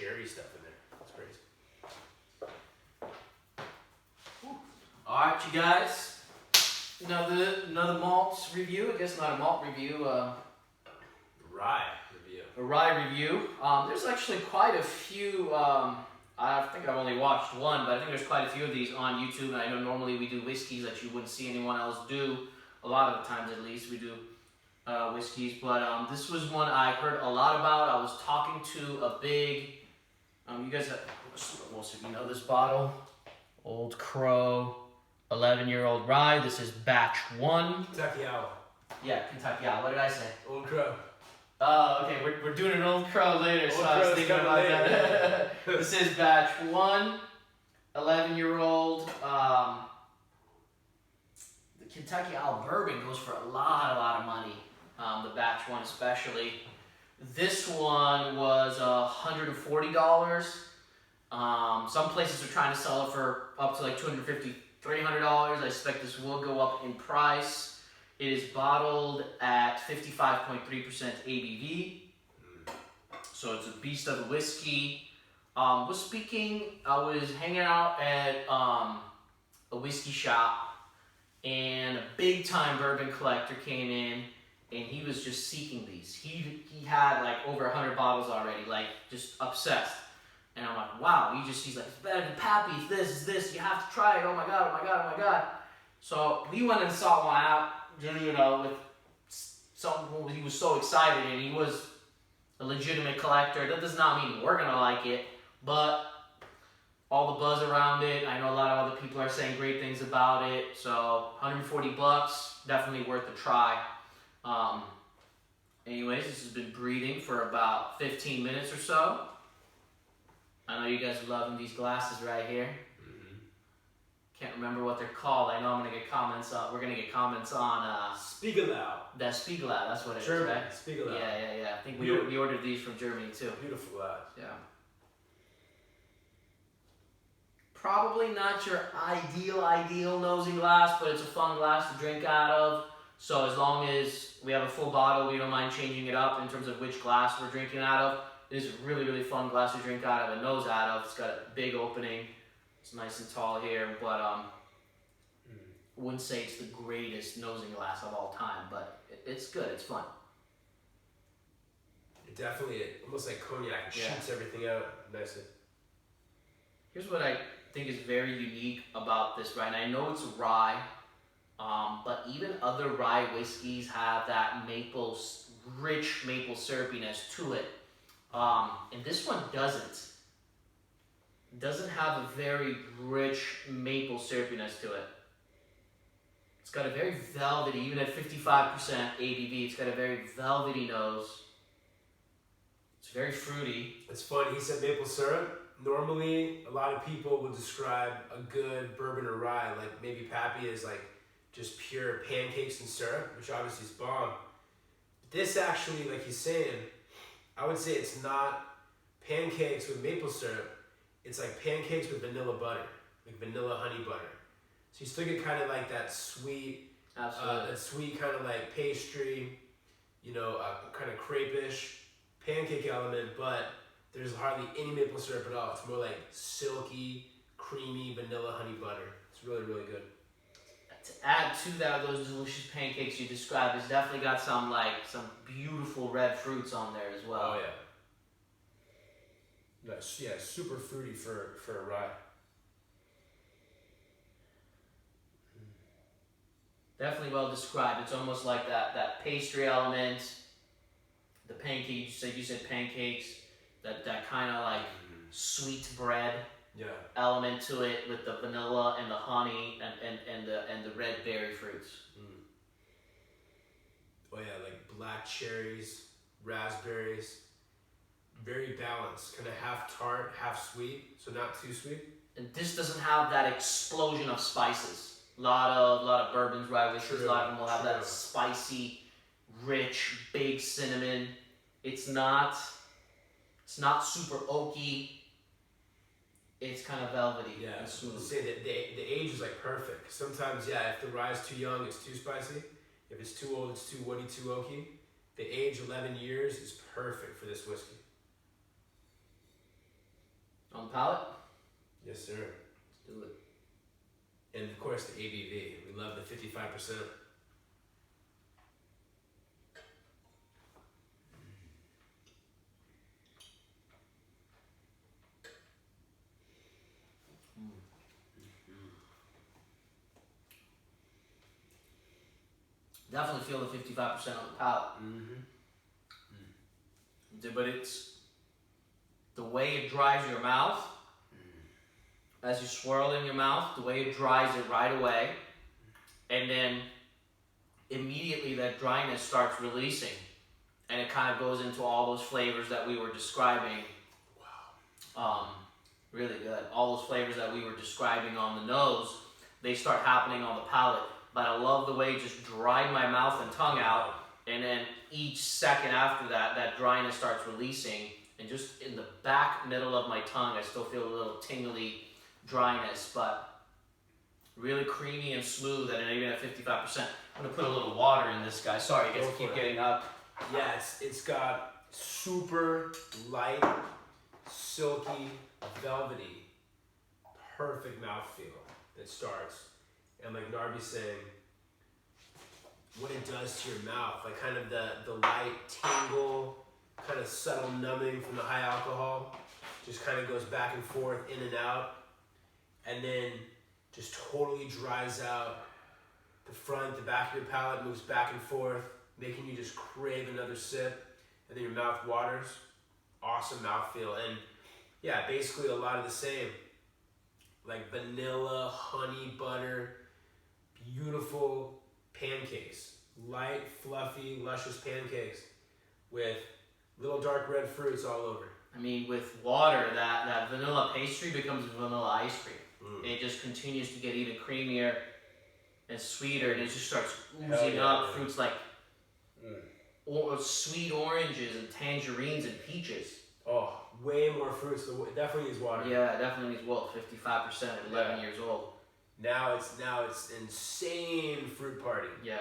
cherry stuff in there. That's crazy. All right, you guys. Another malt review. I guess not a malt review. Rye review. A rye review. There's actually quite a few. I think I've only watched one, but I think there's quite a few of these on YouTube. And I know normally we do whiskeys that you wouldn't see anyone else do. A lot of the times, at least, we do whiskeys. But this was one I heard a lot about. I was talking to a big. You guys have, most of you know this bottle. Old Crow, 11-year-old rye. This is batch 1. Kentucky Owl. Yeah, Kentucky Owl. What did I say? Old Crow. Oh, okay. We're doing an Old Crow later, so I was thinking about that. This is batch 1, 11-year-old. The Kentucky Owl Bourbon goes for a lot of money. The batch 1 especially. This one was $140. Some places are trying to sell it for up to like $250, $300. I expect this will go up in price. It is bottled at 55.3% ABV. So it's a beast of a whiskey. I was hanging out at a whiskey shop, and a big time bourbon collector came in, and he was just seeking these. He had like over 100 bottles already, like just obsessed. And I'm like, wow, he's like, it's better than Pappy, it's this, you have to try it, oh my god, oh my god, oh my god. So we went and sought one out, with someone, he was so excited, and he was a legitimate collector. That does not mean we're gonna like it, but all the buzz around it, I know a lot of other people are saying great things about it, so $140, definitely worth a try. Anyways, this has been breeding for about 15 minutes or so. I know you guys are loving these glasses right here. Mm-hmm. Can't remember what they're called. I know I'm gonna get comments on. We're gonna get comments on Spiegelau. That Spiegelau. That's what it German, is, right? Spiegelau. Yeah. I think we ordered these from Germany too. Beautiful glass. Yeah. Probably not your ideal nosing glass, but it's a fun glass to drink out of. So as long as we have a full bottle, we don't mind changing it up in terms of which glass we're drinking out of. It is a really, really fun glass to drink out of and nose out of. It's got a big opening. It's nice and tall here, but I wouldn't say it's the greatest nosing glass of all time, but it's good. It's fun. It definitely, almost like cognac, it shoots everything out nicely. Here's what I think is very unique about this rye, and I know it's rye, but even other rye whiskeys have that rich maple syrupiness to it. And this one doesn't. It doesn't have a very rich maple syrupiness to it. It's got a very velvety, even at 55% ABV, it's got a very velvety nose. It's very fruity. It's funny, he said maple syrup. Normally, a lot of people would describe a good bourbon or rye, like maybe Pappy, is like just pure pancakes and syrup, which obviously is bomb. This actually, like he's saying, I would say it's not pancakes with maple syrup. It's like pancakes with vanilla butter, like vanilla honey butter. So you still get kind of like that sweet, that sweet kind of like pastry, kind of crepe-ish pancake element, but there's hardly any maple syrup at all. It's more like silky, creamy vanilla honey butter. It's really, really good. To add to that, those delicious pancakes you described, it's definitely got some beautiful red fruits on there as well. Oh yeah. Super fruity for a rye. Definitely well described. It's almost like that pastry element. The pancakes, you said pancakes. That kind of like sweet bread element to it with the vanilla and the honey and the red berry fruits. Oh yeah, like black cherries, raspberries. Very balanced, kind of half tart, half sweet, so not too sweet. And this doesn't have that explosion of spices. A lot of bourbons, rye whiskeys, a lot of them will have that spicy, rich, big cinnamon. It's not super oaky. It's kind of velvety. Yeah, and smooth. Say that the age is like perfect. Sometimes, if the rye's too young, it's too spicy. If it's too old, it's too woody, too oaky. The age, 11 years, is perfect for this whiskey. palate? Yes, sir. Let's do it. And of course the ABV. We love the 55%. Definitely feel the 55% on the palate. But it's the way it dries your mouth as you swirl in your mouth, the way it dries it right away, and then immediately that dryness starts releasing, and it kind of goes into all those flavors that we were describing. Wow. Really good. All those flavors that we were describing on the nose, they start happening on the palate. But I love the way it just dried my mouth and tongue out, and then each second after that, that dryness starts releasing, and just in the back middle of my tongue, I still feel a little tingly dryness, but really creamy and smooth, and even at 55%. I'm gonna put a little water in this guy. Sorry, you guys keep getting up. Yeah, it's got super light, silky, velvety, perfect mouthfeel that starts. And like Narby's saying, what it does to your mouth, like kind of the light tingle, kind of subtle numbing from the high alcohol, just kind of goes back and forth, in and out, and then just totally dries out the front, the back of your palate moves back and forth, making you just crave another sip, and then your mouth waters. Awesome mouthfeel, and yeah, basically a lot of the same, like vanilla, honey, butter, beautiful pancakes, light, fluffy, luscious pancakes with little dark red fruits all over. I mean, with water, that vanilla pastry becomes vanilla ice cream. It just continues to get even creamier and sweeter, and it just starts oozing up fruits like sweet oranges and tangerines and peaches. Oh, way more fruits. It definitely needs water. Yeah, it definitely needs 55% at 11 years old. Now it's insane fruit party. Yeah.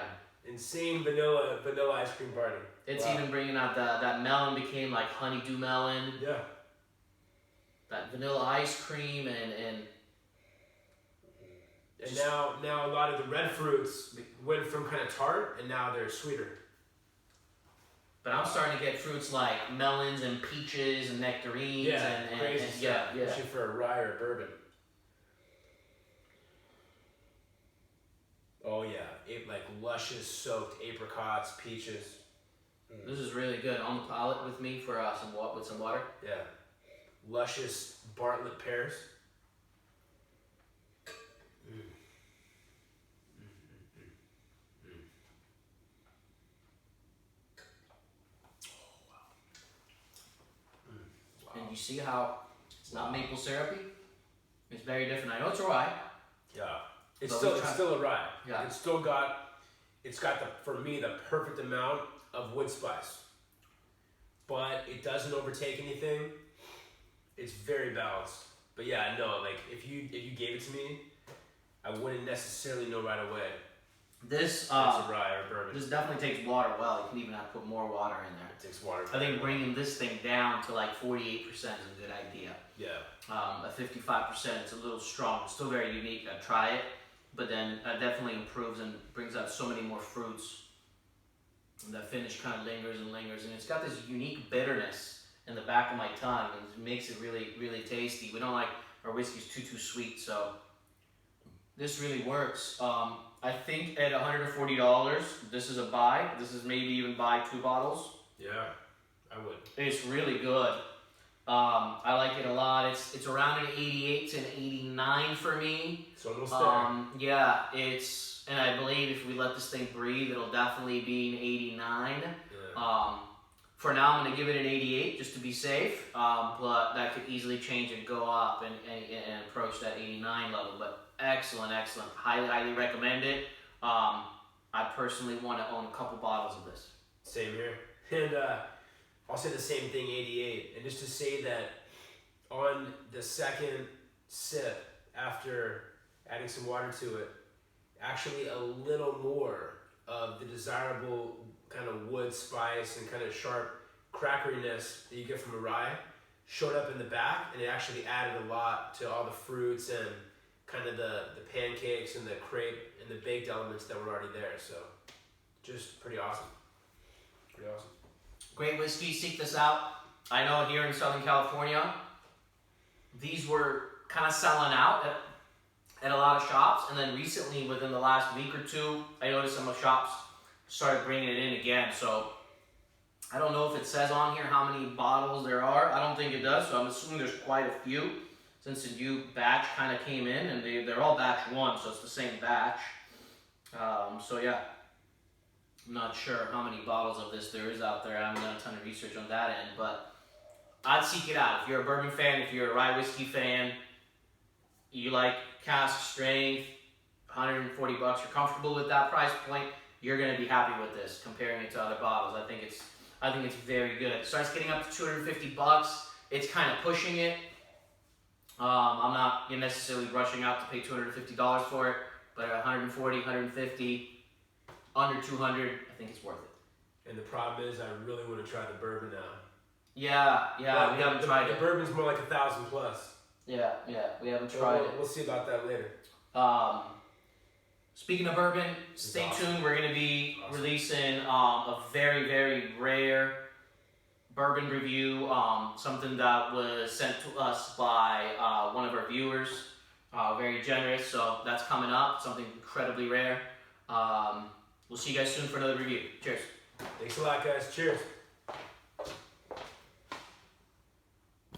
Insane vanilla ice cream party. It's even bringing out that melon became like honeydew melon. Yeah. That vanilla ice cream and now a lot of the red fruits went from kind of tart and now they're sweeter. But I'm starting to get fruits like melons and peaches and nectarines and crazy stuff. Yeah. Especially for a rye or a bourbon. Oh yeah, like luscious soaked apricots, peaches. This is really good on the palate with me for with some water. Yeah, luscious Bartlett pears. And you see how it's not maple syrupy? It's very different. I know it's a rye. Yeah. It's still a rye. Yeah. It's got for me the perfect amount of wood spice. But it doesn't overtake anything. It's very balanced. But yeah, no, like if you gave it to me, I wouldn't necessarily know right away. This it's a rye or bourbon. This definitely takes water well. You can even put more water in there. It takes water. I think bringing this thing down to like 48% is a good idea. Yeah. At 55%, it's a little strong. Still very unique. I'd try it. But then it definitely improves and brings out so many more fruits. And that finish kind of lingers and lingers. And it's got this unique bitterness in the back of my tongue. And it makes it really, really tasty. We don't like our whiskeys too sweet. So this really works. I think at $140, this is a buy. This is maybe even buy 2 bottles. Yeah, I would. It's really good. I like it a lot. It's around an 88 to an 89 for me. It's almost there. Yeah, and I believe if we let this thing breathe, it'll definitely be an 89. Yeah. For now, I'm going to give it an 88 just to be safe, but that could easily change and go up and approach that 89 level. But excellent. Highly recommend it. I personally want to own a couple bottles of this. Same here. And I'll say the same thing, 88. And just to say that on the second sip, after adding some water to it, actually a little more of the desirable kind of wood spice and kind of sharp crackeriness that you get from a rye showed up in the back, and it actually added a lot to all the fruits and kind of the pancakes and the crepe and the baked elements that were already there. So just pretty awesome. Pretty awesome. Great whiskey. Seek this out. I know here in Southern California, these were kind of selling out at a lot of shops, and then recently, within the last week or two, I noticed some of shops started bringing it in again. So I don't know if it says on here how many bottles there are. I don't think it does, so I'm assuming there's quite a few since the new batch kind of came in, and they're all batch 1, so it's the same batch. So yeah, I'm not sure how many bottles of this there is out there. I haven't done a ton of research on that end, but I'd seek it out. If you're a bourbon fan, if you're a rye whiskey fan, you like cask strength, $140, you're comfortable with that price point, you're going to be happy with this, comparing it to other bottles. I think it's very good. It starts getting up to $250. It's kind of pushing it. I'm not necessarily rushing out to pay $250 for it, but at $140, $150, under $200, I think it's worth it. And the problem is, I really want to try the bourbon now. Yeah, we haven't tried it. The bourbon's more like 1,000 plus. Yeah, we haven't tried it. We'll see about that later. Speaking of bourbon, stay tuned. We're going to be releasing a very, very rare bourbon review, something that was sent to us by one of our viewers, very generous, so that's coming up, something incredibly rare. We'll see you guys soon for another review. Cheers. Thanks a lot, guys. Cheers.